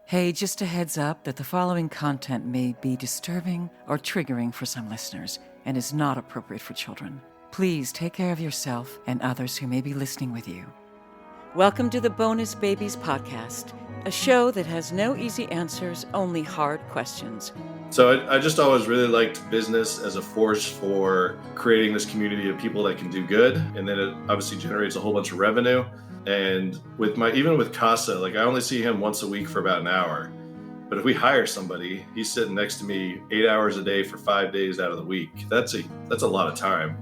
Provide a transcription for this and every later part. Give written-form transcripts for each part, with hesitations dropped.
Hey, just a heads up that the following content may be disturbing or triggering for some listeners and is not appropriate for children. Please take care of yourself and others who may be listening with you. Welcome to the Bonus Babies Podcast, a show that has no easy answers, only hard questions. So I just always really liked business as a force for creating this community of people that can do good. And then it obviously generates a whole bunch of revenue. And even with CASA, like I only see him once a week for about an hour. But if we hire somebody, he's sitting next to me 8 hours a day for 5 days out of the week. That's a lot of time.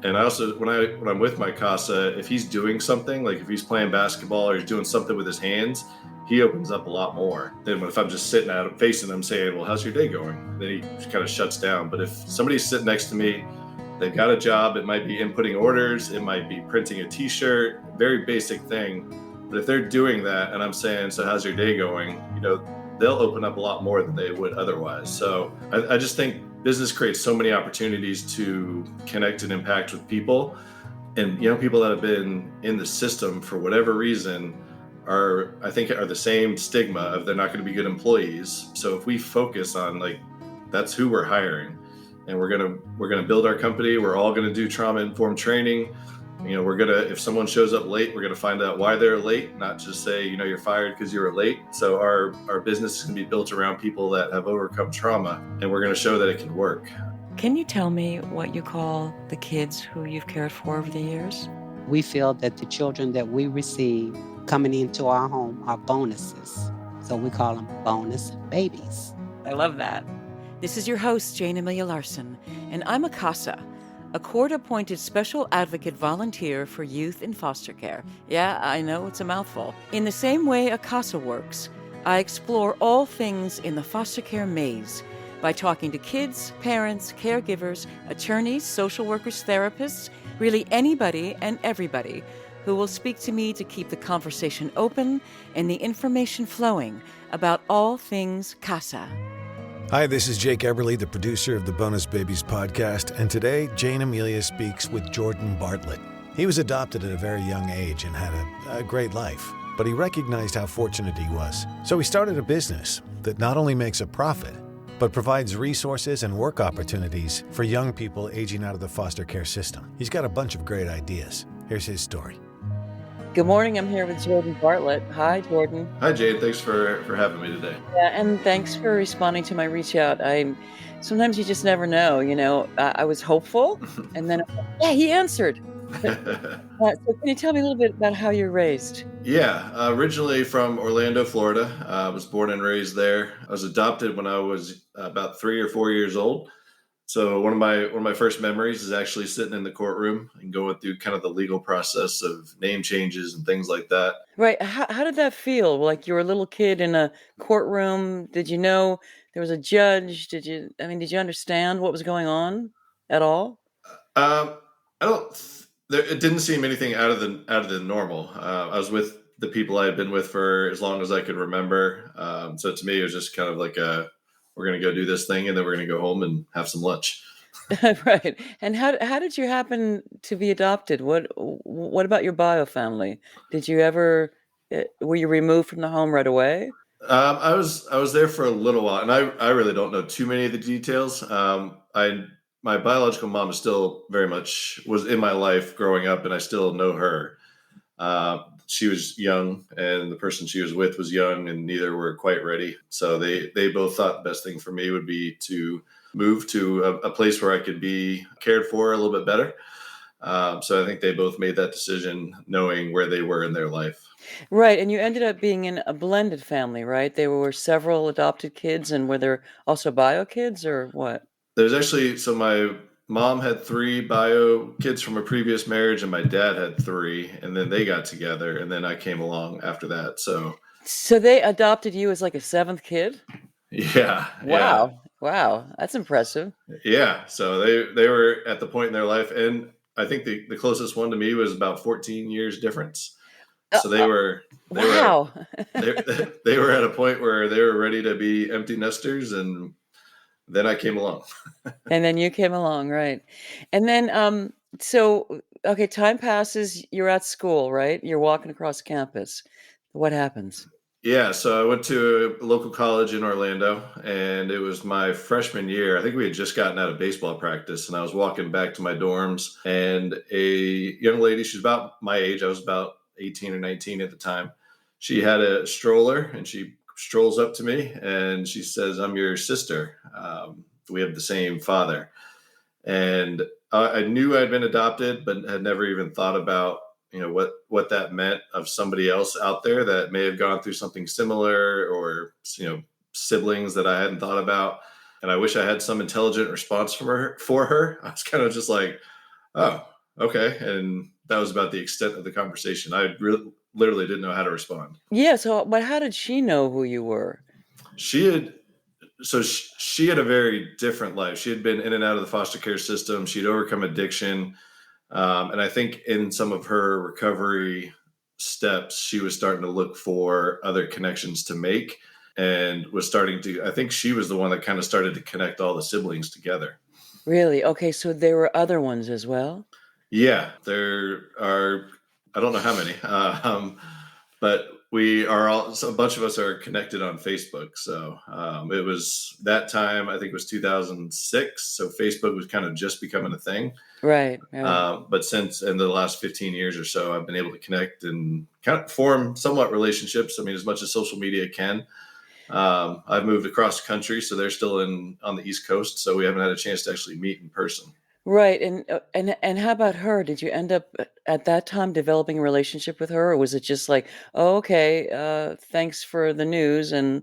And I also, when I'm with my CASA, if he's doing something, like if he's playing basketball or he's doing something with his hands, he opens up a lot more than if I'm just sitting at him, facing him saying, well, how's your day going? Then he kind of shuts down. But if somebody's sitting next to me, they've got a job, it might be inputting orders, it might be printing a t-shirt, very basic thing. But if they're doing that and I'm saying, so how's your day going? They'll open up a lot more than they would otherwise. So I just think business creates so many opportunities to connect and impact with people. And, people that have been in the system for whatever reason are the same stigma of they're not going to be good employees. So if we focus on that's who we're hiring, and we're gonna build our company, we're all gonna do trauma-informed training. If someone shows up late, we're gonna find out why they're late, not just say, you're fired because you were late. So our business is gonna be built around people that have overcome trauma, and we're gonna show that it can work. Can you tell me what you call the kids who you've cared for over the years? We feel that the children that we receive coming into our home are bonuses. So we call them bonus babies. I love that. This is your host, Jayne Amelia Larson, and I'm a CASA, a court-appointed special advocate volunteer for youth in foster care. Yeah, I know it's a mouthful. In the same way a CASA works, I explore all things in the foster care maze by talking to kids, parents, caregivers, attorneys, social workers, therapists, really anybody and everybody who will speak to me to keep the conversation open and the information flowing about all things CASA. Hi, this is Jake Eberly, the producer of the Bonus Babies podcast, and today Jayne Amelia speaks with Jordan Bartlett. He was adopted at a very young age and had a great life, but he recognized how fortunate he was. So he started a business that not only makes a profit, but provides resources and work opportunities for young people aging out of the foster care system. He's got a bunch of great ideas. Here's his story. Good morning. I'm here with Jordan Bartlett. Hi, Jordan. Hi, Jade. Thanks for having me today. Yeah, and thanks for responding to my reach out. Sometimes you just never know. I was hopeful, and then he answered. So can you tell me a little bit about how you're raised? Yeah, originally from Orlando, Florida. I was born and raised there. I was adopted when I was about 3 or 4 years old. So one of my first memories is actually sitting in the courtroom and going through kind of the legal process of name changes and things like that. Right. How did that feel? Like you were a little kid in a courtroom. Did you know there was a judge? Did you understand what was going on at all? It didn't seem anything out of the normal. I was with the people I had been with for as long as I could remember. So to me, it was just kind of like we're going to go do this thing, and then we're going to go home and have some lunch. Right. And how did you happen to be adopted? What about your bio family? Did you ever were you removed from the home right away? I was there for a little while, and I really don't know too many of the details. My biological mom is still very much was in my life growing up, and I still know her. She was young, and the person she was with was young, and neither were quite ready. So they both thought the best thing for me would be to move to a place where I could be cared for a little bit better. So I think they both made that decision knowing where they were in their life. Right. And you ended up being in a blended family, right? There were several adopted kids, and were there also bio kids or what? There's actually, so my mom had 3 bio kids from a previous marriage, and my dad had 3, and then they got together, and then I came along after that. So they adopted you as like a 7th kid? Yeah. Wow. Yeah. Wow. That's impressive. Yeah. So they were at the point in their life, and I think the closest one to me was about 14 years difference. So they were they were at a point where they were ready to be empty nesters, and then I came along. And then you came along, right? And then so okay, time passes, you're at school, right? You're walking across campus. What happens? Yeah, so I went to a local college in Orlando, and it was my freshman year. I think we had just gotten out of baseball practice, and I was walking back to my dorms, and a young lady, she's about my age, I was about 18 or 19 at the time. She had a stroller, and she strolls up to me, and she says, "I'm your sister. We have the same father." And I knew I'd been adopted, but had never even thought about what that meant of somebody else out there that may have gone through something similar, or siblings that I hadn't thought about. And I wish I had some intelligent response from her for her. I was kind of just like, oh, okay. And that was about the extent of the conversation. I literally didn't know how to respond. Yeah. So, but how did she know who you were? She had she had a very different life. She had been in and out of the foster care system. She'd overcome addiction. And I think in some of her recovery steps, she was starting to look for other connections to make, and was starting to, I think she was the one that kind of started to connect all the siblings together. Really? Okay. So there were other ones as well? Yeah, there are, I don't know how many, but we are all, so a bunch of us are connected on Facebook. So it was that time, I think it was 2006. So Facebook was kind of just becoming a thing. Right. But since in the last 15 years or so, I've been able to connect and kind of form somewhat relationships. I mean, as much as social media can. I've moved across the country, so they're still on the East Coast. So we haven't had a chance to actually meet in person. Right. And how about her? Did you end up at that time developing a relationship with her, or was it just like, oh, okay, thanks for the news, and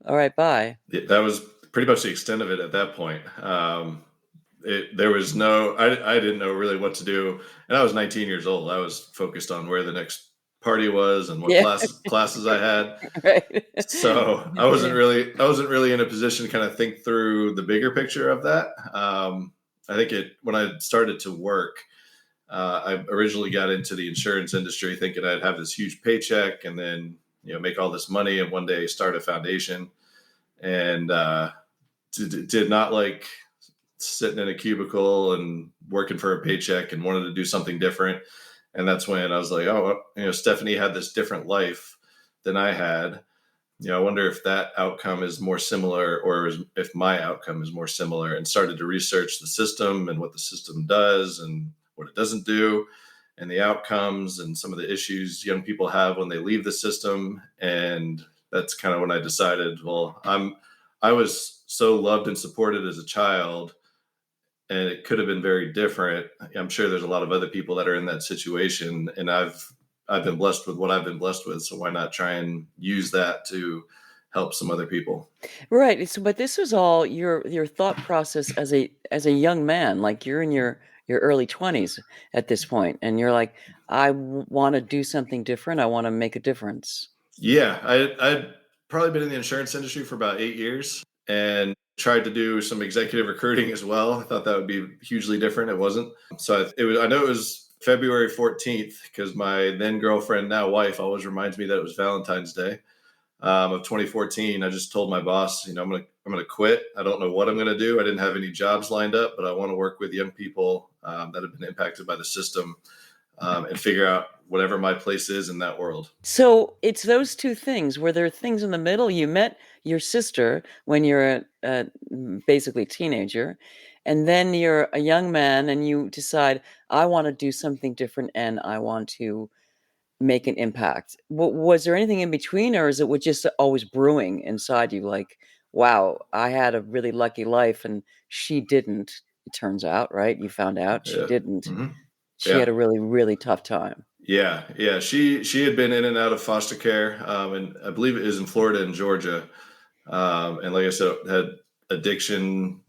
all right, bye? That was pretty much the extent of it at that point. There was no, I didn't know really what to do. And I was 19 years old. I was focused on where the next party was and what Yeah. classes I had. Right. So I wasn't really in a position to kind of think through the bigger picture of that. I think when I started to work, I originally got into the insurance industry thinking I'd have this huge paycheck and then, make all this money and one day start a foundation, and did not like sitting in a cubicle and working for a paycheck, and wanted to do something different. And that's when I was like, oh, Stephanie had this different life than I had. I wonder if that outcome is more similar, or if my outcome is more similar, and started to research the system and what the system does and what it doesn't do, and the outcomes and some of the issues young people have when they leave the system. And that's kind of when I decided, well, I was so loved and supported as a child, and it could have been very different. I'm sure there's a lot of other people that are in that situation, and I've been blessed with what I've been blessed with. So why not try and use that to help some other people? Right. But this was all your thought process as a young man, like you're in your early 20s at this point, and you're like, I want to do something different. I want to make a difference. Yeah, I'd probably been in the insurance industry for about 8 years, and tried to do some executive recruiting as well. I thought that would be hugely different. It wasn't. So I know it was February 14th, because my then girlfriend, now wife, always reminds me that it was Valentine's Day of 2014. I just told my boss, I'm gonna quit. I don't know what I'm gonna do. I didn't have any jobs lined up, but I want to work with young people that have been impacted by the system, and figure out whatever my place is in that world. So it's those two things. Were there things in the middle? You met your sister when you're basically teenager, and then you're a young man, and you decide, I want to do something different, and I want to make an impact. Was there anything in between, or is it just always brewing inside you? Like, wow, I had a really lucky life, and she didn't. It turns out, right? You found out she didn't. Mm-hmm. She had a really, really tough time. Yeah. She had been in and out of foster care, and I believe it is in Florida and Georgia. And like I said, had addiction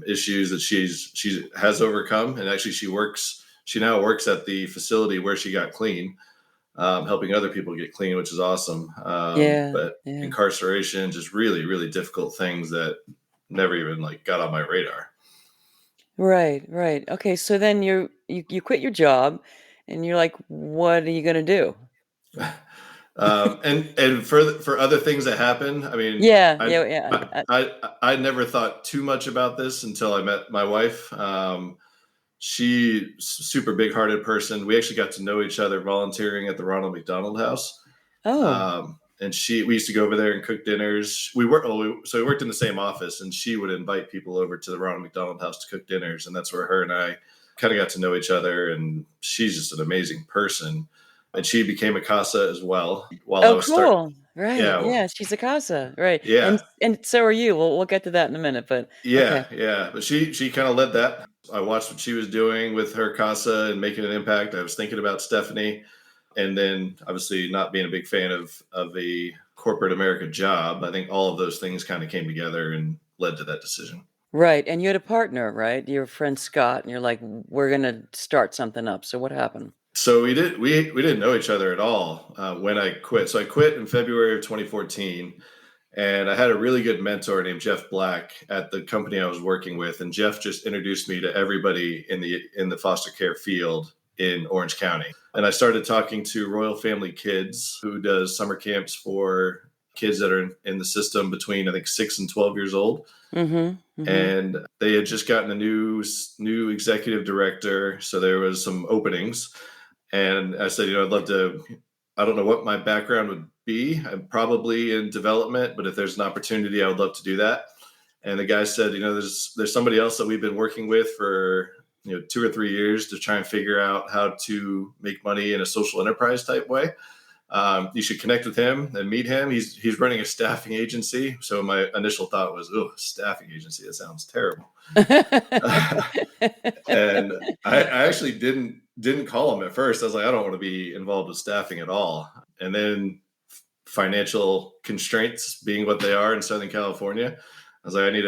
issues that she has overcome, and actually she now works at the facility where she got clean, helping other people get clean, which is awesome. But incarceration, just really, really difficult things that never even got on my radar. Right. Okay, so then you quit your job, and you're like, what are you going to do? And for other things that happen, I mean, I never thought too much about this until I met my wife. She's a super big-hearted person. We actually got to know each other volunteering at the Ronald McDonald House. Oh. And we used to go over there and cook dinners. So we worked in the same office, and she would invite people over to the Ronald McDonald House to cook dinners. And that's where her and I kind of got to know each other. And she's just an amazing person. And she became a CASA as well while I Oh, was cool. Right. Yeah. Yeah, she's a CASA. Right. Yeah. And so are you. We'll get to that in a minute, but okay. Yeah. But she kind of led that. I watched what she was doing with her CASA and making an impact. I was thinking about Stephanie. And then obviously not being a big fan of a corporate America job, I think all of those things kind of came together and led to that decision. Right. And you had a partner, right? Your friend Scott, and you're like, we're going to start something up. So what happened? So we didn't know each other at all when I quit. So I quit in February of 2014, and I had a really good mentor named Jeff Black at the company I was working with. And Jeff just introduced me to everybody in the foster care field in Orange County. And I started talking to Royal Family Kids, who does summer camps for kids that are in the system between, I think, 6 and 12 years old. Mm-hmm. Mm-hmm. And they had just gotten a new executive director. So there was some openings. And I said, I'd love to, I don't know what my background would be. I'm probably in development, but if there's an opportunity, I would love to do that. And the guy said, there's somebody else that we've been working with for 2 or 3 years to try and figure out how to make money in a social enterprise type way. You should connect with him and meet him. He's running a staffing agency. So my initial thought was, staffing agency, that sounds terrible. And I actually didn't call him at first. I was like, I don't want to be involved with staffing at all. And then financial constraints being what they are in Southern California, I was like, I need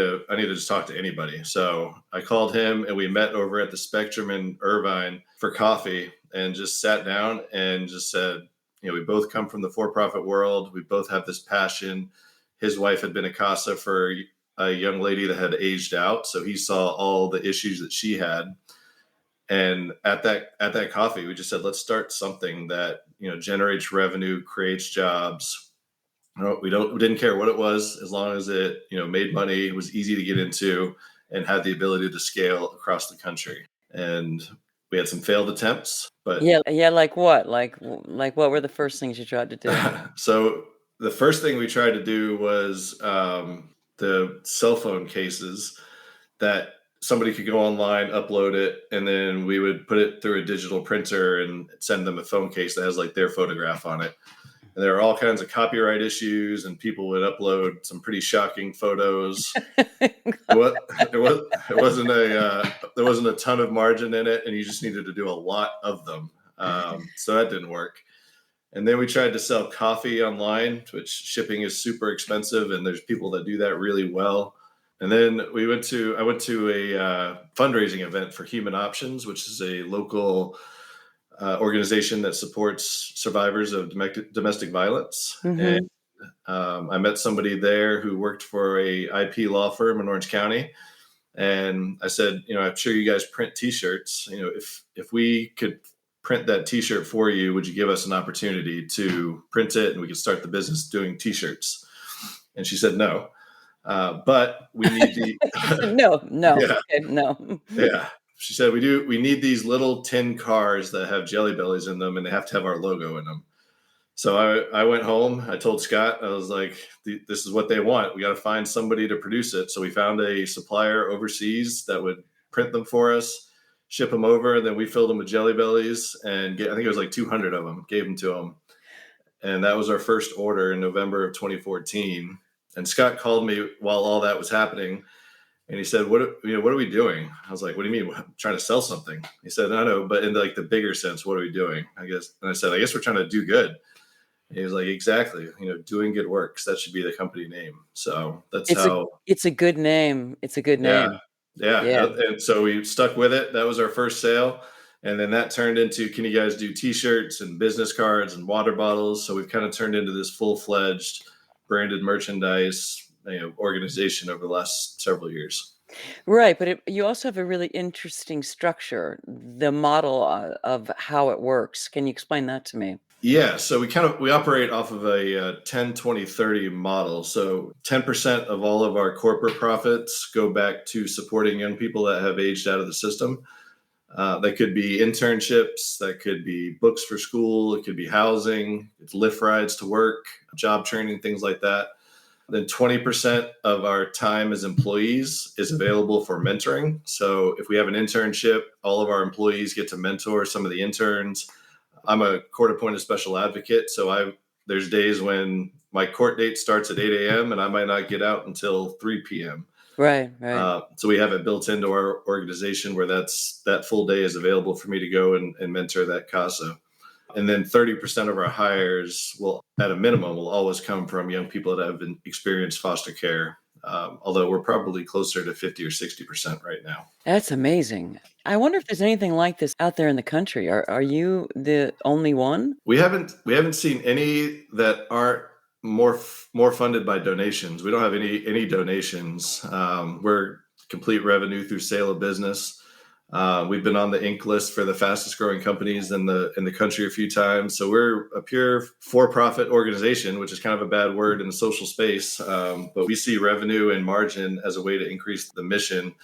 to just talk to anybody. So I called him, and we met over at the Spectrum in Irvine for coffee and just sat down and just said, we both come from the for-profit world. We both have this passion. His wife had been a CASA for a young lady that had aged out. So he saw all the issues that she had. And at that coffee, we just said, let's start something that, generates revenue, creates jobs. We didn't care what it was, as long as it, made money, was easy to get into, and had the ability to scale across the country. And we had some failed attempts, but yeah. Like what? Like what were the first things you tried to do? So the first thing we tried to do was the cell phone cases that somebody could go online, upload it, and then we would put it through a digital printer and send them a phone case that has like their photograph on it. And there were all kinds of copyright issues, and people would upload some pretty shocking photos. There wasn't a ton of margin in it, and you just needed to do a lot of them. So that didn't work. And then we tried to sell coffee online, which shipping is super expensive, and there's people that do that really well. And then I went to a fundraising event for Human Options, which is a local organization that supports survivors of domestic violence. Mm-hmm. And I met somebody there who worked for a IP law firm in Orange County. And I said, I'm sure you guys print T-shirts. If we could print that T-shirt for you, would you give us an opportunity to print it, and we could start the business doing T-shirts? And she said, no. But we need the no. Yeah. Okay, no. Yeah. She said, we need these little tin cars that have Jelly Bellies in them, and they have to have our logo in them. So I went home. I told Scott, I was like, this is what they want. We got to find somebody to produce it. So we found a supplier overseas that would print them for us, ship them over. And then we filled them with Jelly Bellies, and I think it was like 200 of them, gave them to them. And that was our first order in November of 2014. And Scott called me while all that was happening. And he said, what are we doing? I was like, what do you mean? I'm trying to sell something. He said, I know, but in like the bigger sense, what are we doing? I guess. And I said, I guess we're trying to do good. And he was like, exactly. Doing good works. That should be the company name. So it's a good name. It's a good name. Yeah. And so we stuck with it. That was our first sale. And then that turned into, can you guys do T-shirts and business cards and water bottles? So we've kind of turned into this full-fledged branded merchandise organization over the last several years. Right. But you also have a really interesting structure, the model of how it works. Can you explain that to me? Yeah. So we operate off of a 10, 20, 30 model. So 10% of all of our corporate profits go back to supporting young people that have aged out of the system. That could be internships, that could be books for school, it could be housing, it's Lyft rides to work, job training, things like that. Then 20% of our time as employees is available for mentoring. So if we have an internship, all of our employees get to mentor some of the interns. I'm a court appointed special advocate. So there's days when my court date starts at 8 a.m. and I might not get out until 3 p.m. Right. So we have it built into our organization where that full day is available for me to go and mentor that CASA. And then 30% of our hires will, at a minimum, will always come from young people that have experienced foster care. Although we're probably closer to 50 or 60% right now. That's amazing. I wonder if there's anything like this out there in the country. Are you the only one? We haven't seen any that aren't more funded by donations. We don't have any donations. We're complete revenue through sale of business. We've been on the Inc. list for the fastest growing companies in the country a few times. So we're a pure for-profit organization, which is kind of a bad word in the social space. But we see revenue and margin as a way to increase the mission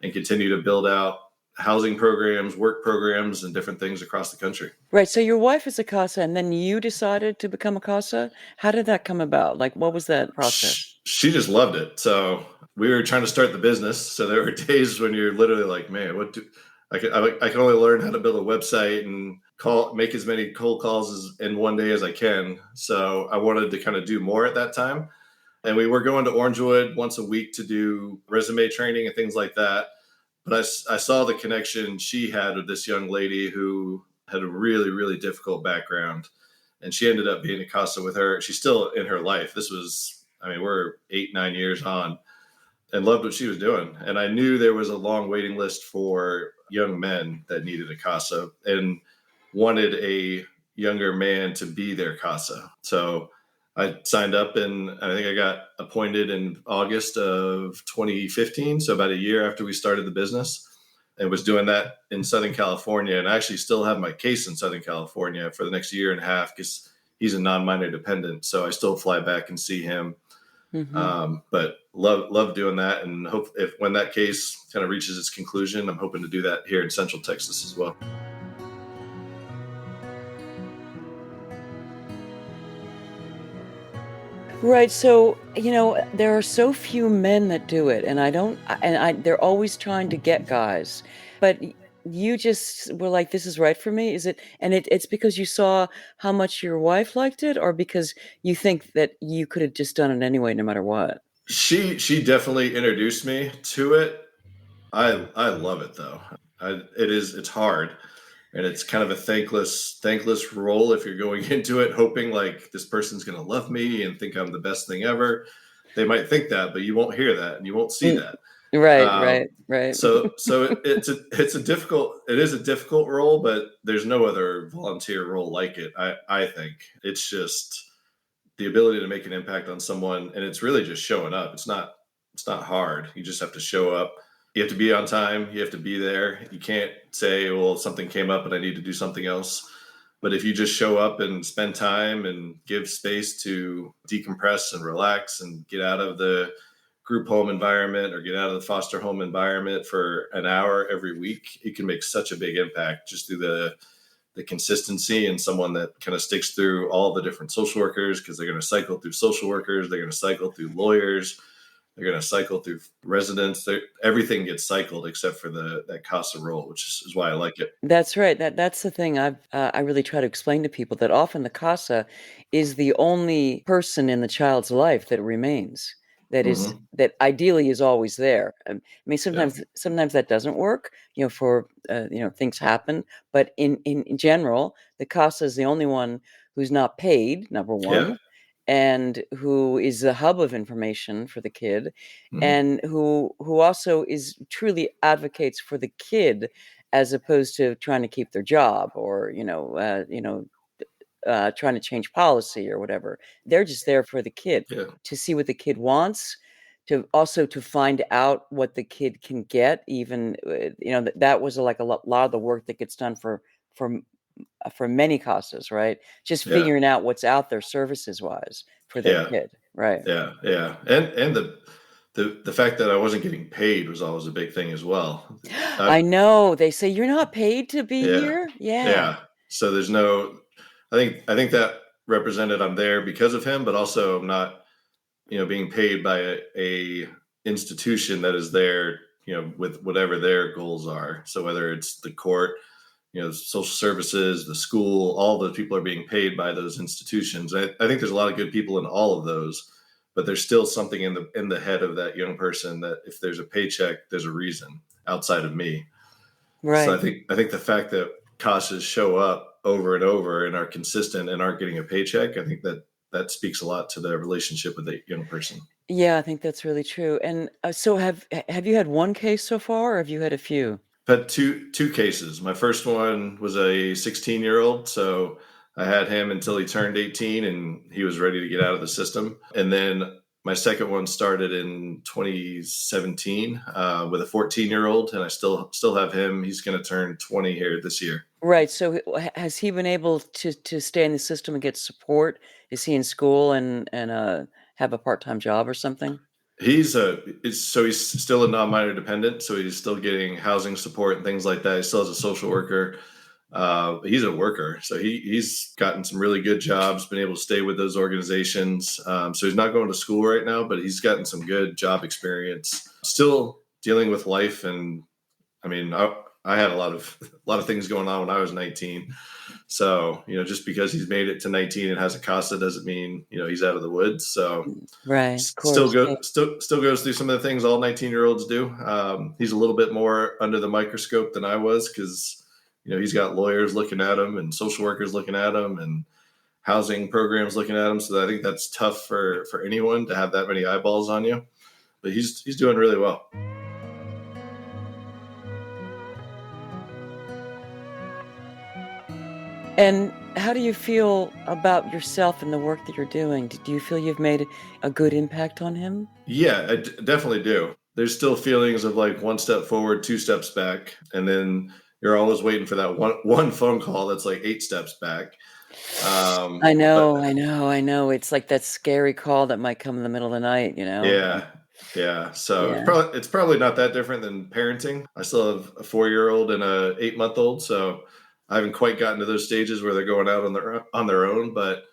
and continue to build out housing programs, work programs, and different things across the country. Right. So your wife is a CASA, and then you decided to become a CASA. How did that come about? Like, what was that process? She just loved it. So we were trying to start the business. So there were days when you're literally like, man, I can only learn how to build a website and make as many cold calls in one day as I can. So I wanted to kind of do more at that time. And we were going to Orangewood once a week to do resume training and things like that. But I saw the connection she had with this young lady who had a really, really difficult background. And she ended up being a CASA with her. She's still in her life. We're 8-9 years on, and loved what she was doing. And I knew there was a long waiting list for young men that needed a CASA and wanted a younger man to be their CASA. So I signed up, and I think I got appointed in August of 2015. So about a year after we started the business, and was doing that in Southern California. And I actually still have my case in Southern California for the next year and a half because he's a non-minor dependent. So I still fly back and see him. Mm-hmm. But love doing that. And hope when that case kind of reaches its conclusion, I'm hoping to do that here in Central Texas as well. Right. So, there are so few men that do it, and they're always trying to get guys, but you just were like, this is right for me. Is it? And it's because you saw how much your wife liked it, or because you think that you could have just done it anyway, no matter what? She definitely introduced me to it. I love it though. It's hard. And it's kind of a thankless role if you're going into it hoping like this person's going to love me and think I'm the best thing ever. They might think that, but you won't hear that and you won't see that. Right. So it is a difficult role, but there's no other volunteer role like it. I think it's just the ability to make an impact on someone, and it's really just showing up. It's not hard. You just have to show up. You have to be on time. You have to be there. You can't say, well, something came up and I need to do something else. But if you just show up and spend time and give space to decompress and relax and get out of the group home environment or get out of the foster home environment for an hour every week, it can make such a big impact just through the consistency, and someone that kind of sticks through all the different social workers, because they're going to cycle through social workers. They're going to cycle through lawyers. They're going to cycle through residents. Everything gets cycled except for that CASA role, which is why I like it. That's right. That's the thing I really try to explain to people, that often the CASA is the only person in the child's life that remains. That ideally is always there. I mean, sometimes that doesn't work, for things happen. But in general, the CASA is the only one who's not paid, number one. Yeah. And who is the hub of information for the kid, and who also is truly advocates for the kid, as opposed to trying to keep their job or trying to change policy or whatever. They're just there for the kid, to see what the kid wants, to find out what the kid can get. Even that was like a lot of the work that gets done for many CASAs, right? Just figuring out what's out there services wise for their kid, right? Yeah. And the the fact that I wasn't getting paid was always a big thing as well. I know. They say you're not paid to be Yeah, here. Yeah. yeah. So there's no. I think that represented I'm there because of him, but also I'm not, being paid by a institution that is there, with whatever their goals are. So whether it's the court, social services, the school, all the people are being paid by those institutions. I think there's a lot of good people in all of those, but there's still something in the head of that young person that if there's a paycheck, there's a reason outside of me. So I Right. think the fact that CASAs show up over and over and are consistent and aren't getting a paycheck, I think that speaks a lot to the relationship with that young person. Yeah, I think that's really true. And so have you had one case so far, or have you had a few? Had two cases. My first one was a 16-year-old, so I had him until he turned 18 and he was ready to get out of the system. And then my second one started in 2017 with a 14-year-old, and I still have him. He's going to turn 20 here this year. Right. So has he been able to stay in the system and get support? Is he in school and have a part-time job or something? He's still a non-minor dependent, so he's still getting housing support and things like that. He still has a social worker. He's a worker, so he's gotten some really good jobs, been able to stay with those organizations. So he's not going to school right now, but he's gotten some good job experience. Still dealing with life, and I mean, I had a lot of things going on when I was 19. So just because he's made it to 19 and has a CASA doesn't mean he's out of the woods. So Right. Of still course. Yeah. still goes through some of the things all 19-year-olds do. He's a little bit more under the microscope than I was because he's got lawyers looking at him and social workers looking at him and housing programs looking at him. So I think that's tough for anyone to have that many eyeballs on you. But he's doing really well. And how do you feel about yourself and the work that you're doing? Do you feel you've made a good impact on him? Yeah, I definitely do. There's still feelings of like one step forward, two steps back, and then you're always waiting for that one phone call that's like 8 steps back. I But know. It's like that scary call that might come in the middle of the night, yeah. So Yeah. it's probably not that different than parenting. I still have a 4-year-old and a 8-month-old, so I haven't quite gotten to those stages where they're going out on their own. But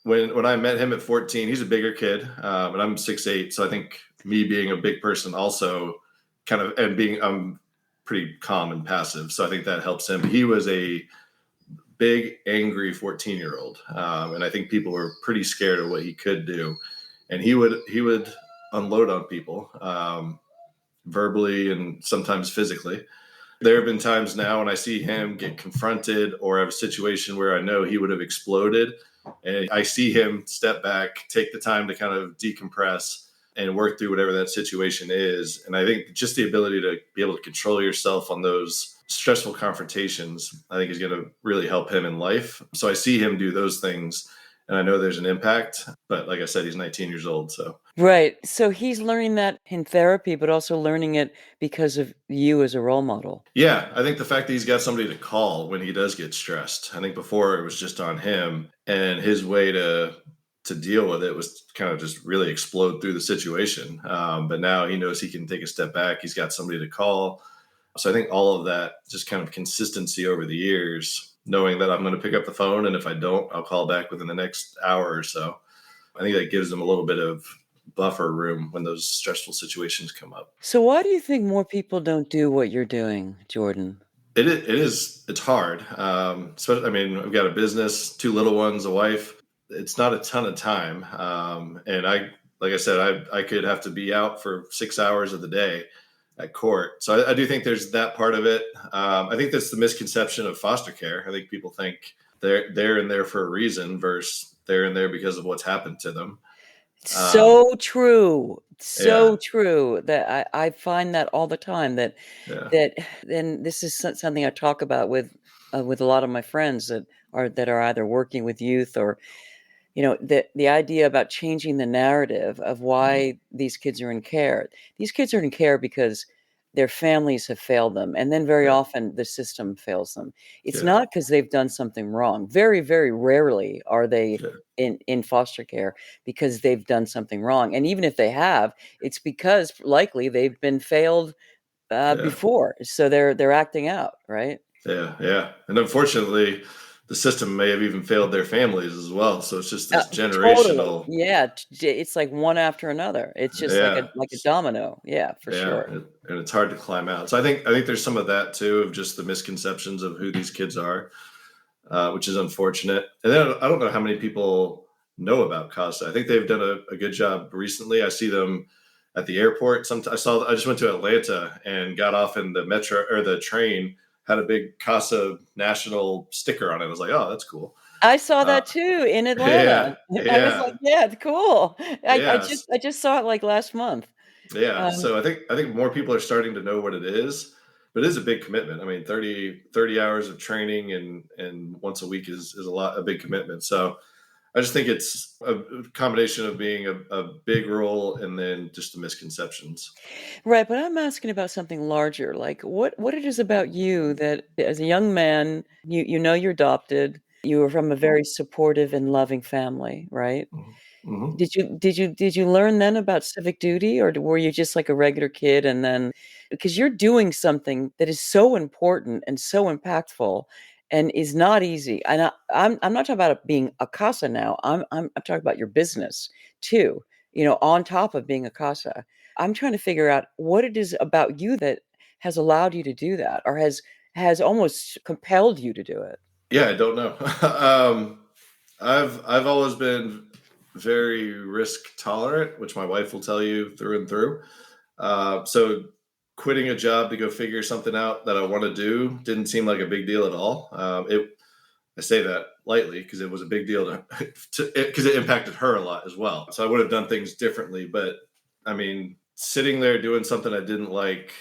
when I met him at 14, he's a bigger kid, and I'm 6'8", so I think me being a big person also kind of I'm pretty calm and passive, so I think that helps him. He was a big, angry 14-year-old, and I think people were pretty scared of what he could do, and he would unload on people, verbally and sometimes physically. There have been times now when I see him get confronted or have a situation where I know he would have exploded, and I see him step back, take the time to kind of decompress and work through whatever that situation is. And I think just the ability to be able to control yourself on those stressful confrontations, I think is going to really help him in life. So I see him do those things, and I know there's an impact. But like I said, he's 19 years old. So Right. So he's learning that in therapy, but also learning it because of you as a role model. yeah, I think the fact that he's got somebody to call when he does get stressed. I think before it was just on him, and his way to deal with it was kind of just really explode through the situation. But now he knows he can take a step back. He's got somebody to call. So I think all of that just kind of consistency over the years, knowing that I'm going to pick up the phone, and if I don't, I'll call back within the next hour or so. I think that gives them a little bit of buffer room when those stressful situations come up. So why do you think more people don't do what you're doing, Jordan? It's hard. So I mean, I've got a business, 2 little ones, a wife. It's not a ton of time. And like I said, I could have to be out for 6 hours of the day at court. So I do think there's that part of it. I think that's the misconception of foster care. I think people think they're in there for a reason versus they're in there because of what's happened to them. So true. So Yeah, true that I find that all the time that yeah, that and this is something I talk about with a lot of my friends that are either working with youth or the idea about changing the narrative of why these kids are in care. These kids are in care because their families have failed them, and then very often the system fails them. It's Yeah. not because they've done something wrong. Very, very rarely are they Yeah. in foster care because they've done something wrong, and even if they have, it's because likely they've been failed Yeah. before, so they're acting out, right? Yeah. Yeah. And unfortunately, the system may have even failed their families as well. So it's just Uh, this Totally. generational. Yeah, it's like one after another. It's just like a Yeah. domino. Yeah, for Yeah, sure. and it's hard to climb out. So I think there's some of that too, of just the misconceptions of who these kids are, which is unfortunate. And then I don't know how many people know about CASA. I think they've done a good job recently. I see them at the airport. I just went to Atlanta and got off in the metro or the train, had a big CASA national sticker on it. I was like, oh, that's cool. I saw Uh, that too in Atlanta. yeah, I was like, yeah, "Yeah, it's cool." yeah. I just saw it like last month. Yeah, Um, so I think more people are starting to know what it is, but it is a big commitment. I mean, 30 hours of training and once a week is a big commitment. So I just think it's a combination of being a big role and then just the misconceptions. right, but I'm asking about something larger, like what it is about you that as a young man, you know you're adopted, you were from a very supportive and loving family, right? Hmm. Did you learn then about civic duty, or were you just like a regular kid and then because you're doing something that is so important and so impactful and is not easy. And I'm not talking about it being a casa now. I'm talking about your business too. On top of being a casa, I'm trying to figure out what it is about you that has allowed you to do that, or has almost compelled you to do it. Yeah, I don't know. I've always been very risk tolerant, which my wife will tell you through and through. So quitting a job to go figure something out that I want to do didn't seem like a big deal at all. I say that lightly because it was a big deal because it impacted her a lot as well. So I would have done things differently. But I mean, sitting there doing something I didn't like,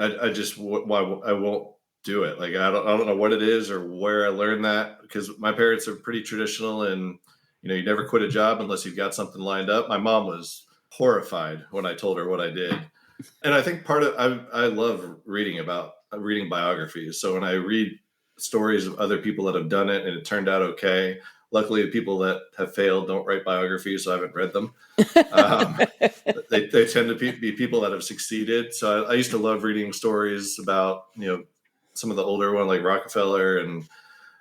I just why I won't do it. Like I don't know what it is or where I learned that because my parents are pretty traditional and you never quit a job unless you've got something lined up. My mom was horrified when I told her what I did. And I think part of I love reading biographies. So when I read stories of other people that have done it and it turned out okay, luckily the people that have failed don't write biographies, so I haven't read them. Um, they tend to be people that have succeeded. So I used to love reading stories about some of the older one like Rockefeller and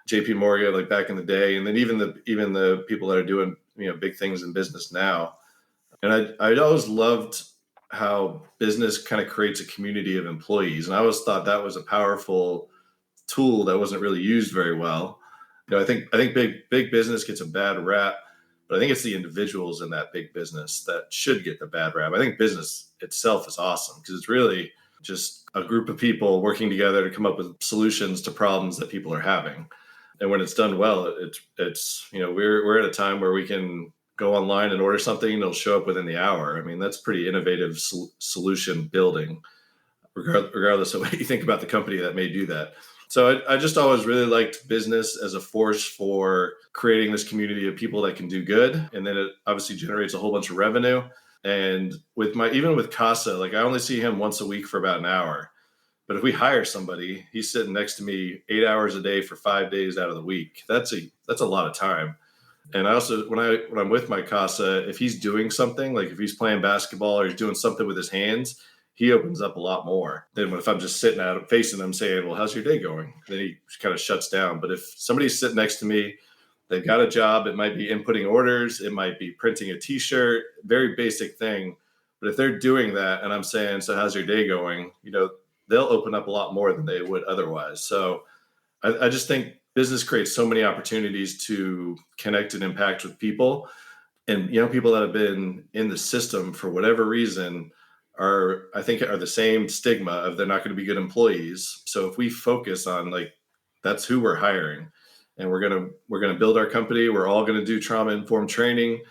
J.P. Morgan, like back in the day, and then even the people that are doing big things in business now. And I always loved how business kind of creates a community of employees, and I always thought that was a powerful tool that wasn't really used very well. I think big business gets a bad rap, but I think it's the individuals in that big business that should get the bad rap. I think business itself is awesome because it's really just a group of people working together to come up with solutions to problems that people are having. And when it's done well, we're at a time where we can go online and order something and it'll show up within the hour. I mean, that's pretty innovative solution building, regardless of what you think about the company that may do that. So I just always really liked business as a force for creating this community of people that can do good. And then it obviously generates a whole bunch of revenue. And even with CASA, like I only see him once a week for about an hour. But if we hire somebody, he's sitting next to me 8 hours a day for 5 days out of the week. That's a lot of time. And I also, when I'm with my CASA, if he's doing something, like if he's playing basketball or he's doing something with his hands, he opens up a lot more than if I'm just sitting out facing him saying, well, how's your day going? Then he kind of shuts down. But if somebody's sitting next to me, they've got a job, it might be inputting orders, it might be printing a t-shirt, very basic thing. But if they're doing that and I'm saying, so how's your day going? They'll open up a lot more than they would otherwise. So I just think business creates so many opportunities to connect and impact with people. And people that have been in the system for whatever reason I think are the same stigma of they're not going to be good employees. So if we focus on like that's who we're hiring, and we're gonna build our company, we're all gonna do trauma informed training.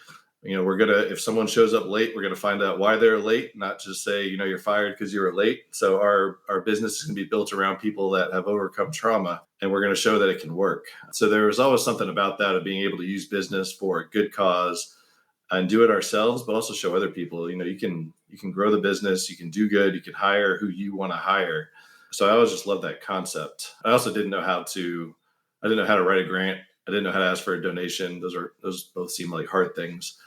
If someone shows up late, we're gonna find out why they're late, not just say you're fired because you were late. So our business is gonna be built around people that have overcome trauma, and we're gonna show that it can work. So there was always something about that of being able to use business for a good cause and do it ourselves, but also show other people, you can grow the business, you can do good, you can hire who you want to hire. So I always just love that concept. I also didn't know how to write a grant. I didn't know how to ask for a donation. Those both seem like hard things.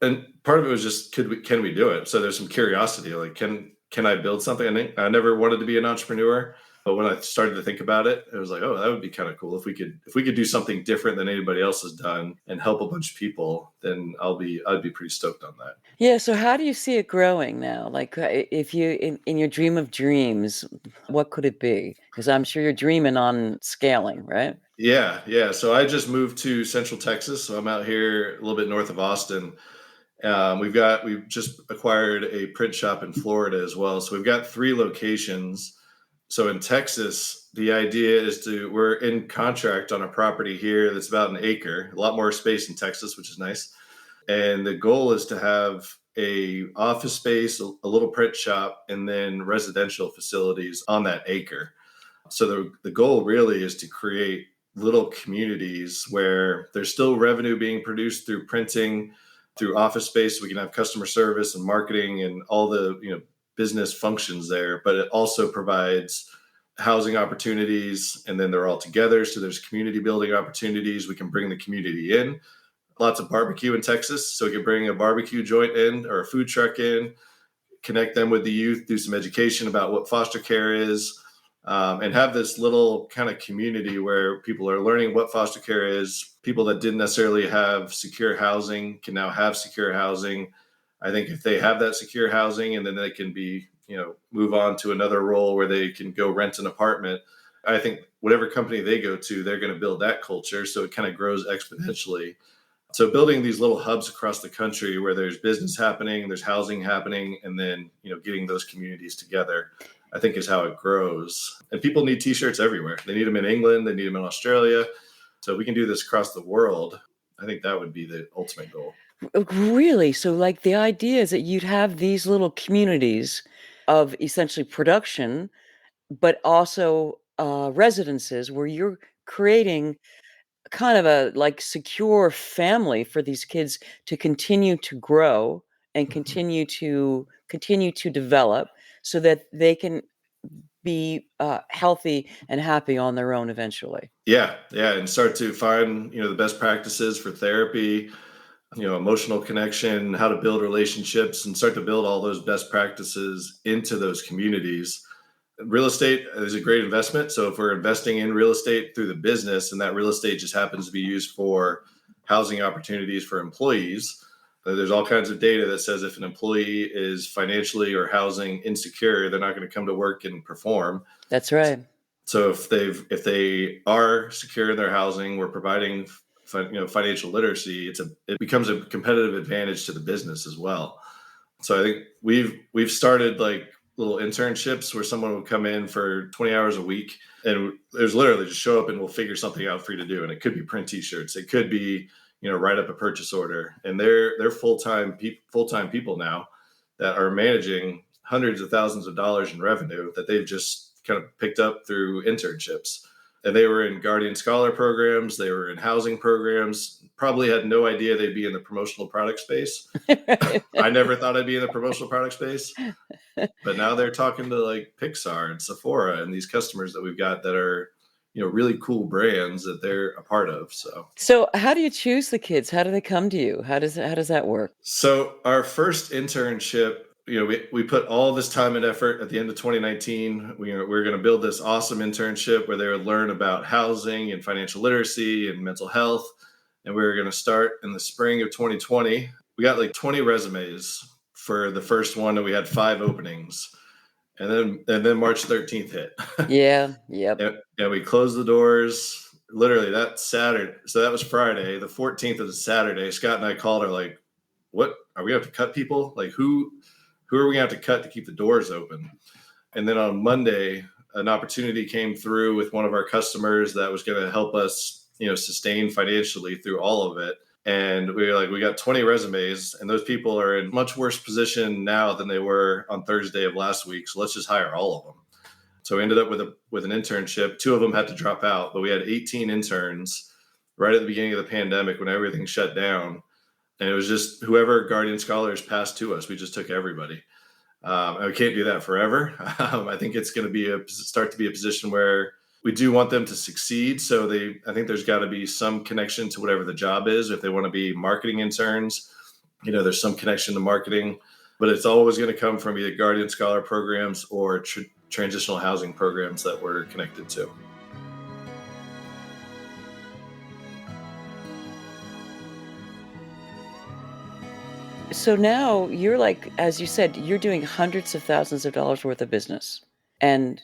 And part of it was just, can we do it? So there's some curiosity, like, can I build something? I never wanted to be an entrepreneur, but when I started to think about it, it was like, oh, that would be kind of cool if we could do something different than anybody else has done and help a bunch of people. Then I'd be pretty stoked on that. Yeah. So how do you see it growing now? Like, if you in your dream of dreams, what could it be? Because I'm sure you're dreaming on scaling, right? Yeah. So I just moved to Central Texas, so I'm out here a little bit north of Austin. We've just acquired a print shop in Florida as well. So we've got 3 locations. So in Texas, the idea is we're in contract on a property here that's about an acre, a lot more space in Texas, which is nice. And the goal is to have a office space, a little print shop, and then residential facilities on that acre. So the goal really is to create little communities where there's still revenue being produced through printing, through office space. We can have customer service and marketing and all the business functions there, but it also provides housing opportunities, and then they're all together. So there's community building opportunities. We can bring the community in. Lots of barbecue in Texas, so we can bring a barbecue joint in or a food truck in, connect them with the youth, do some education about what foster care is, and have this little kind of community where people are learning what foster care is. People that didn't necessarily have secure housing can now have secure housing. I think if they have that secure housing, and then they can move on to another role where they can go rent an apartment, I think whatever company they go to, they're going to build that culture. So it kind of grows exponentially. So building these little hubs across the country where there's business happening, there's housing happening, and then, getting those communities together, I think is how it grows. And people need t-shirts everywhere. They need them in England. They need them in Australia. So we can do this across the world. I think that would be the ultimate goal. Really? So like the idea is that you'd have these little communities of essentially production, but also residences where you're creating kind of a like secure family for these kids to continue to grow and continue to develop so that they can be healthy and happy on their own eventually. Yeah. And start to find, the best practices for therapy, emotional connection, how to build relationships, and start to build all those best practices into those communities. Real estate is a great investment. So if we're investing in real estate through the business, and that real estate just happens to be used for housing opportunities for employees, there's all kinds of data that says if an employee is financially or housing insecure, they're not going to come to work and perform. That's right. So if they are secure in their housing, we're providing financial literacy. It becomes a competitive advantage to the business as well. So I think we've started like little internships where someone will come in for 20 hours a week, and there's literally just show up and we'll figure something out for you to do. And it could be print t-shirts. It could be, write up a purchase order. And they're full-time people now that are managing hundreds of thousands of dollars in revenue that they've just kind of picked up through internships. And they were in Guardian Scholar programs. They were in housing programs. Probably had no idea they'd be in the promotional product space. I never thought I'd be in the promotional product space. But now they're talking to like Pixar and Sephora and these customers that we've got that are, really cool brands that they're a part of. So how do you choose the kids? How do they come to you? How does that work? So our first internship, we put all this time and effort at the end of 2019. We're going to build this awesome internship where they would learn about housing and financial literacy and mental health. And we were going to start in the spring of 2020. We got like 20 resumes for the first one, and we had 5 openings. And then March 13th hit. Yeah. Yep. And we closed the doors literally that Saturday. So that was Friday. The 14th was a Saturday. Scott and I called her like, what are we going to have to cut people? Like who are we going to have to cut to keep the doors open? And then on Monday, an opportunity came through with one of our customers that was going to help us, sustain financially through all of it. And we were like, we got 20 resumes, and those people are in much worse position now than they were on Thursday of last week. So let's just hire all of them. So we ended up with an internship. 2 of them had to drop out, but we had 18 interns right at the beginning of the pandemic when everything shut down. And it was just whoever Guardian Scholars passed to us, we just took everybody. And we can't do that forever. I think it's going to start to be a position where we do want them to succeed. So I think there's got to be some connection to whatever the job is. If they want to be marketing interns, there's some connection to marketing, but it's always going to come from either Guardian Scholar programs or transitional housing programs that we're connected to. So now you're like, as you said, you're doing hundreds of thousands of dollars worth of business. And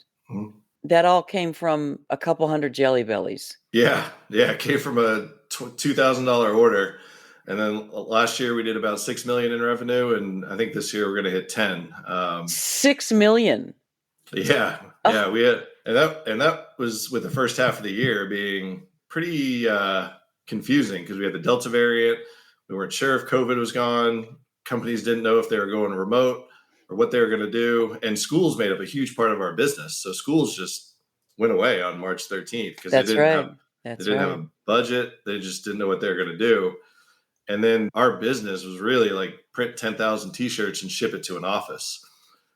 that all came from a couple hundred Jelly Bellies. Yeah. It came from a $2,000 order. And then last year we did about $6 million in revenue. And I think this year we're going to hit 10. $6 million. Yeah. We had, and that was with the first half of the year being pretty confusing because we had the Delta variant. We weren't sure if COVID was gone. Companies didn't know if they were going remote or what they were going to do. And schools made up a huge part of our business. So schools just went away on March 13th because they didn't have a budget. They just didn't know what they were going to do. And then our business was really like print 10,000 T-shirts and ship it to an office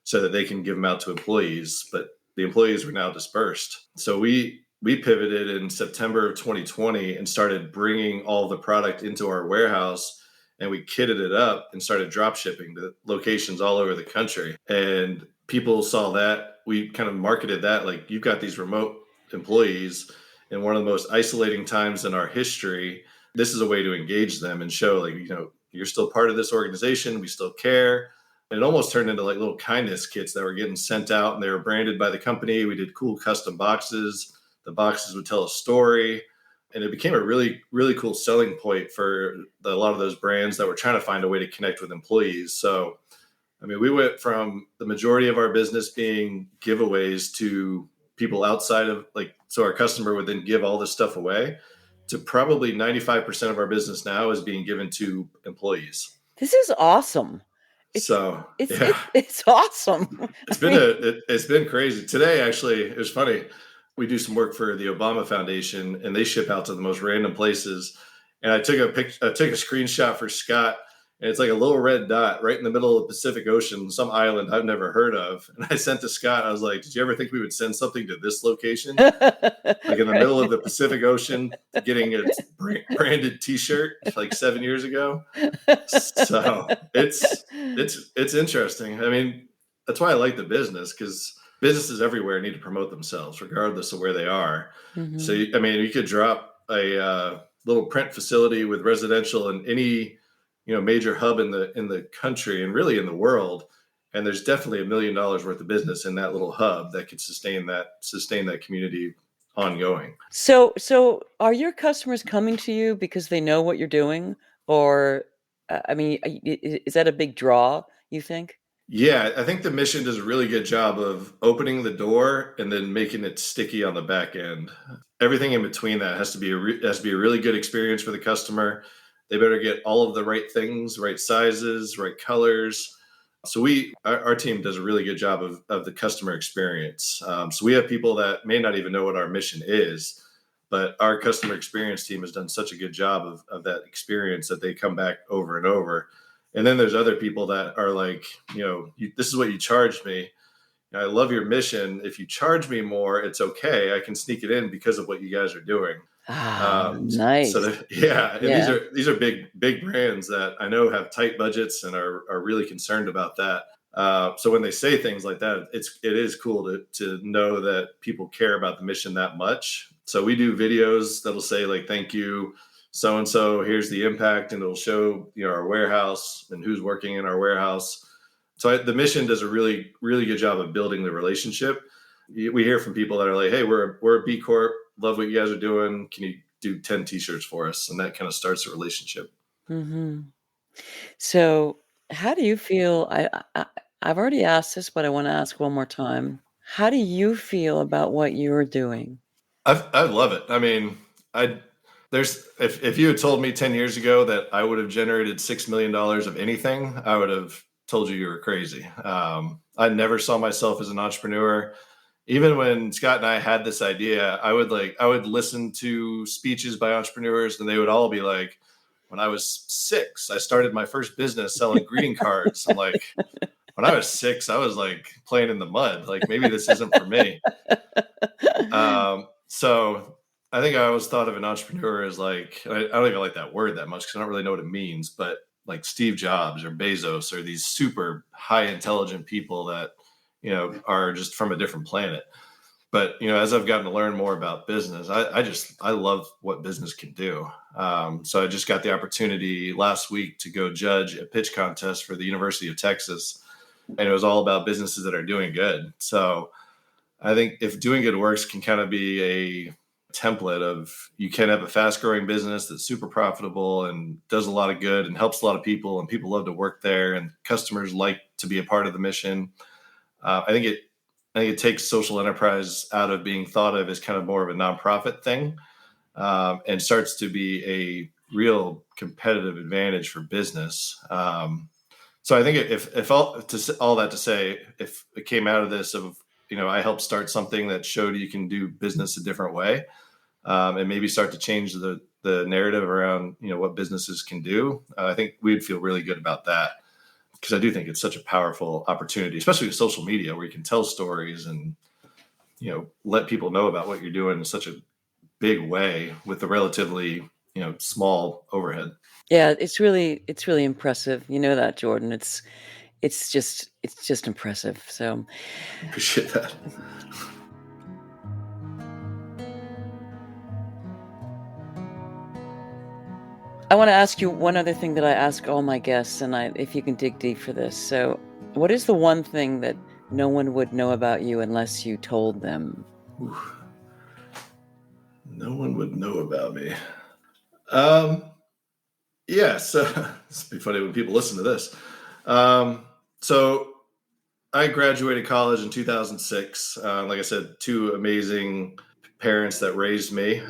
so that they can give them out to employees. But the employees were now dispersed. So we pivoted in September of 2020 and started bringing all the product into our warehouse, and we kitted it up and started drop shipping to locations all over the country. And people saw that. We kind of marketed that like, you've got these remote employees in one of the most isolating times in our history. This is a way to engage them and show like, you're still part of this organization. We still care. And it almost turned into like little kindness kits that were getting sent out, and they were branded by the company. We did cool custom boxes. The boxes would tell a story, and it became a really, really cool selling point for a lot of those brands that were trying to find a way to connect with employees. So, we went from the majority of our business being giveaways to people outside of so our customer would then give all this stuff away to probably 95% of our business now is being given to employees. This is awesome. It's awesome. It's been crazy. Today, actually, it was funny. We do some work for the Obama Foundation, and they ship out to the most random places. And I took a screenshot for Scott, and it's like a little red dot right in the middle of the Pacific Ocean, some island I've never heard of. And I sent to Scott. I was like, "Did you ever think we would send something to this location, like in the middle of the Pacific Ocean, getting a branded T-shirt like 7 years ago?" So it's interesting. That's why I like the business, because businesses everywhere need to promote themselves regardless of where they are. Mm-hmm. So, you could drop a little print facility with residential in any, major hub in the country and really in the world. And there's definitely $1 million worth of business in that little hub that could sustain that community ongoing. So are your customers coming to you because they know what you're doing? Or, is that a big draw, you think? Yeah, I think the mission does a really good job of opening the door and then making it sticky on the back end. Everything in between that has to be a really good experience for the customer. They better get all of the right things, right sizes, right colors. So our team does a really good job of the customer experience. So we have people that may not even know what our mission is, but our customer experience team has done such a good job of that experience that they come back over and over. And then there's other people that are like, this is what you charged me. I love your mission. If you charge me more, it's okay. I can sneak it in because of what you guys are doing. Nice. So these are big brands that I know have tight budgets and are really concerned about that. So when they say things like that, it is cool to know that people care about the mission that much. So we do videos that'll say like, "Thank you, so-and-so, here's the impact," and it'll show, our warehouse and who's working in our warehouse. So the mission does a really, really good job of building the relationship. We hear from people that are like, "Hey, we're a B Corp, love what you guys are doing. Can you do 10 T-shirts for us?" And that kind of starts a relationship. Mm-hmm. So how do you feel? I've already asked this, but I want to ask one more time. How do you feel about what you're doing? I love it. If you had told me 10 years ago that I would have generated $6 million of anything, I would have told you were crazy. I never saw myself as an entrepreneur. Even when Scott and I had this idea, I would listen to speeches by entrepreneurs, and they would all be like, when I was 6, I started my first business selling greeting cards. I'm like, when I was 6, I was like playing in the mud. Like, maybe this isn't for me. So I think I always thought of an entrepreneur as like, I don't even like that word that much because I don't really know what it means, but like Steve Jobs or Bezos or these super high intelligent people that, are just from a different planet. But, as I've gotten to learn more about business, I love what business can do. So I just got the opportunity last week to go judge a pitch contest for the University of Texas. And it was all about businesses that are doing good. So I think if doing good works can kind of be a template of, you can have a fast growing business that's super profitable and does a lot of good and helps a lot of people, and people love to work there and customers like to be a part of the mission. I think it takes social enterprise out of being thought of as kind of more of a nonprofit thing, and starts to be a real competitive advantage for business. So I think if all that to say, if it came out of this of, I helped start something that showed you can do business a different way, and maybe start to change the narrative around, what businesses can do, I think we'd feel really good about that. Because I do think it's such a powerful opportunity, especially with social media, where you can tell stories and, let people know about what you're doing in such a big way with a relatively, small overhead. Yeah, it's really impressive. You know that, Jordan. It's just impressive. So Appreciate that. I want to ask you one other thing that I ask all my guests, and if you can dig deep for this. So, what is the one thing that no one would know about you unless you told them? Ooh. No one would know about me. Yeah, so it's be funny when people listen to this. So I graduated college in 2006. Like I said, 2 amazing parents that raised me.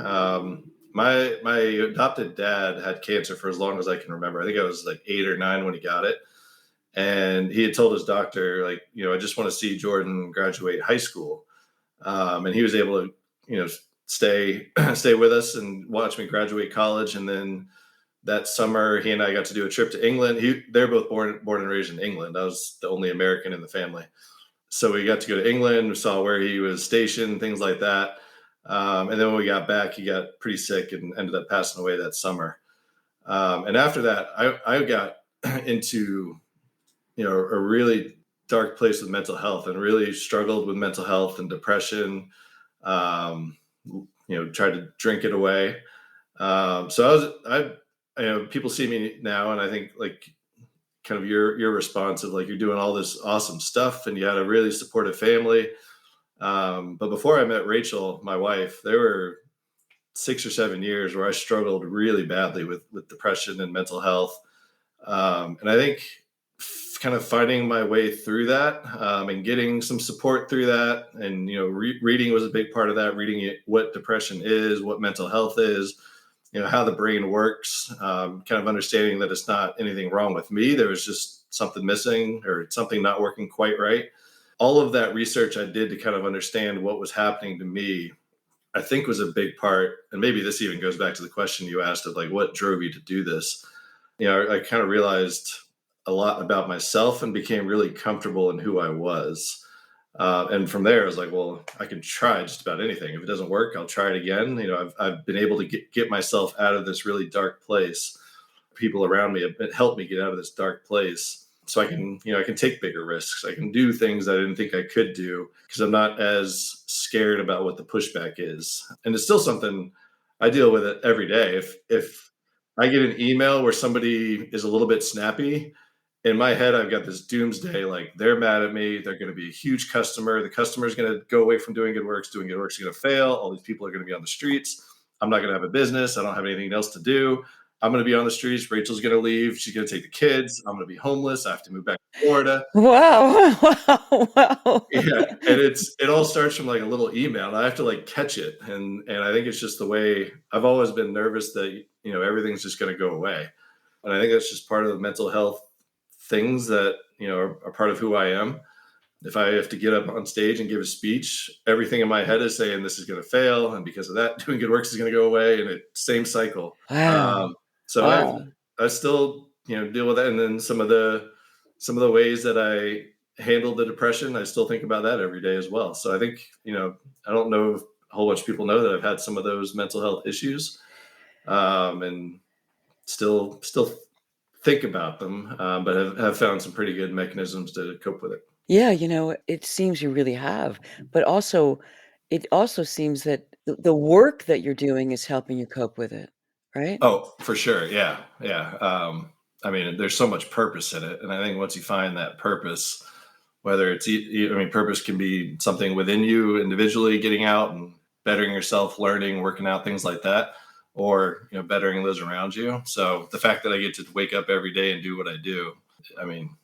My adopted dad had cancer for as long as I can remember. I think I was like 8 or 9 when he got it. And he had told his doctor, like, I just want to see Jordan graduate high school. And he was able to, stay with us and watch me graduate college. And then that summer, he and I got to do a trip to England. They're both born and raised in England. I was the only American in the family. So we got to go to England. We saw where he was stationed, things like that. And then when we got back, he got pretty sick and ended up passing away that summer. And after that, I got into, a really dark place with mental health, and really struggled with mental health and depression. Tried to drink it away. So people see me now, and I think like kind of your response of like, you're doing all this awesome stuff and you had a really supportive family. But before I met Rachel, my wife, there were 6 or 7 years where I struggled really badly with depression and mental health. And I think kind of finding my way through that, and getting some support through that. And, reading was a big part of that, reading what depression is, what mental health is, how the brain works, kind of understanding that it's not anything wrong with me. There was just something missing or something not working quite right. All of that research I did to kind of understand what was happening to me, I think was a big part. And maybe this even goes back to the question you asked of like, what drove you to do this? I kind of realized a lot about myself and became really comfortable in who I was. And from there, I was like, well, I can try just about anything. If it doesn't work, I'll try it again. I've been able to get myself out of this really dark place. People around me have helped me get out of this dark place. So I can take bigger risks. I can do things that I didn't think I could do because I'm not as scared about what the pushback is. And it's still something I deal with it every day. If I get an email where somebody is a little bit snappy, in my head, I've got this doomsday, like they're mad at me. They're going to be a huge customer. The customer is going to go away from doing good works. Doing good works is going to fail. All these people are going to be on the streets. I'm not going to have a business. I don't have anything else to do. I'm going to be on the streets. Rachel's going to leave. She's going to take the kids. I'm going to be homeless. I have to move back to Florida. Wow. Wow. Yeah. And it all starts from like a little email, and I have to like catch it. And I think it's just the way I've always been nervous that, everything's just going to go away. And I think that's just part of the mental health things that, are part of who I am. If I have to get up on stage and give a speech, everything in my head is saying this is going to fail. And because of that, doing good works is going to go away. And same cycle. Wow. So I still, deal with that. And then some of the ways that I handled the depression, I still think about that every day as well. So I think, I don't know if a whole bunch of people know that I've had some of those mental health issues, and still think about them, but have found some pretty good mechanisms to cope with it. Yeah, it seems you really have, but it also seems that the work that you're doing is helping you cope with it, right? Oh, for sure. Yeah. Yeah. I mean, there's so much purpose in it. And I think once you find that purpose, whether it's, purpose can be something within you individually, getting out and bettering yourself, learning, working out, things like that, or, bettering those around you. So the fact that I get to wake up every day and do what I do, I mean,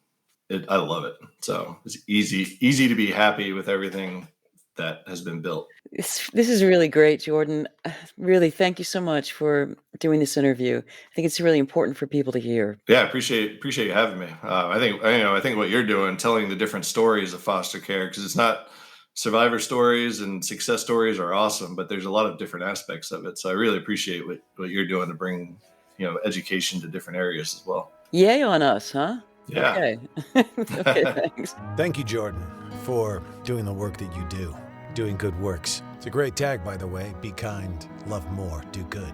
I love it. So it's easy to be happy with everything that has been built. This is really great, Jordan. Really, thank you so much for doing this interview. I think it's really important for people to hear. Yeah, appreciate you having me. I think what you're doing, telling the different stories of foster care, because it's not survivor stories and success stories are awesome, but there's a lot of different aspects of it. So I really appreciate what you're doing to bring, education to different areas as well. Yay on us, huh? Yeah. Okay. Okay, thanks. Thank you, Jordan, for doing the work that you do, doing good works. It's a great tag, by the way. Be kind, love more, do good.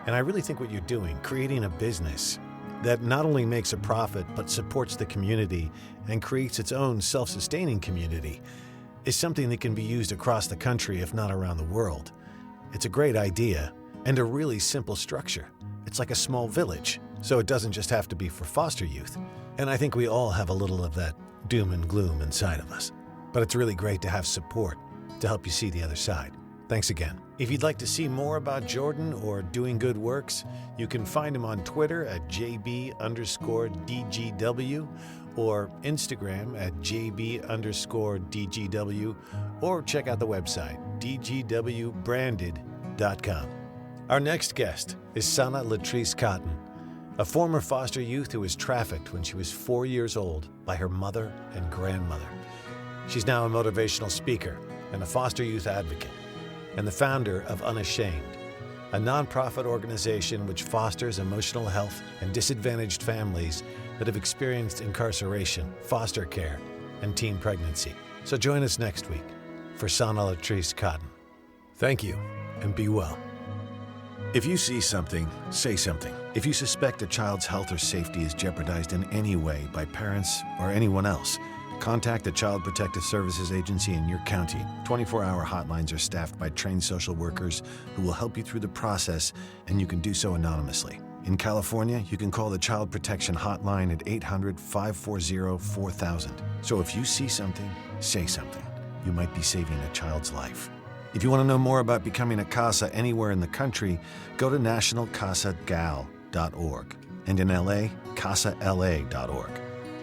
And I really think what you're doing, creating a business that not only makes a profit, but supports the community and creates its own self-sustaining community, is something that can be used across the country, if not around the world. It's a great idea and a really simple structure. It's like a small village, so it doesn't just have to be for foster youth. And I think we all have a little of that doom and gloom inside of us. But it's really great to have support to help you see the other side. Thanks again. If you'd like to see more about Jordan or doing good works, you can find him on Twitter at JB_DGW or Instagram at JB_DGW, or check out the website, dgwbranded.com. Our next guest is Sana Latrice Cotton, a former foster youth who was trafficked when she was 4 years old by her mother and grandmother. She's now a motivational speaker and a foster youth advocate, and the founder of Unashamed, a nonprofit organization which fosters emotional health and disadvantaged families that have experienced incarceration, foster care, and teen pregnancy. So join us next week for Sana Latrice Cotton. Thank you, and be well. If you see something, say something. If you suspect a child's health or safety is jeopardized in any way by parents or anyone else, contact the Child Protective Services Agency in your county. 24-hour hotlines are staffed by trained social workers who will help you through the process, and you can do so anonymously. In California, you can call the Child Protection Hotline at 800-540-4000. So if you see something, say something. You might be saving a child's life. If you want to know more about becoming a CASA anywhere in the country, go to nationalcasagal.org, and in LA, casala.org.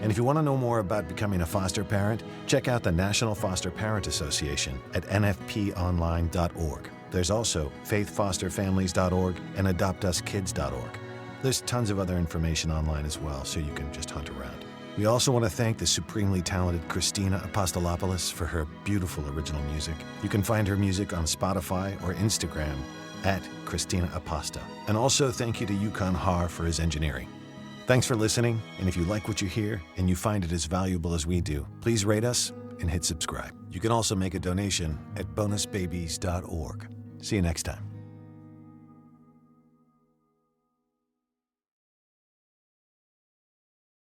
And if you want to know more about becoming a foster parent, check out the National Foster Parent Association at nfponline.org. There's also faithfosterfamilies.org and adoptuskids.org. There's tons of other information online as well, so you can just hunt around. We also want to thank the supremely talented Christina Apostolopoulos for her beautiful original music. You can find her music on Spotify or Instagram at Christina Aposta. And also thank you to Yukon Har for his engineering. Thanks for listening, and if you like what you hear and you find it as valuable as we do, please rate us and hit subscribe. You can also make a donation at bonusbabies.org. See you next time.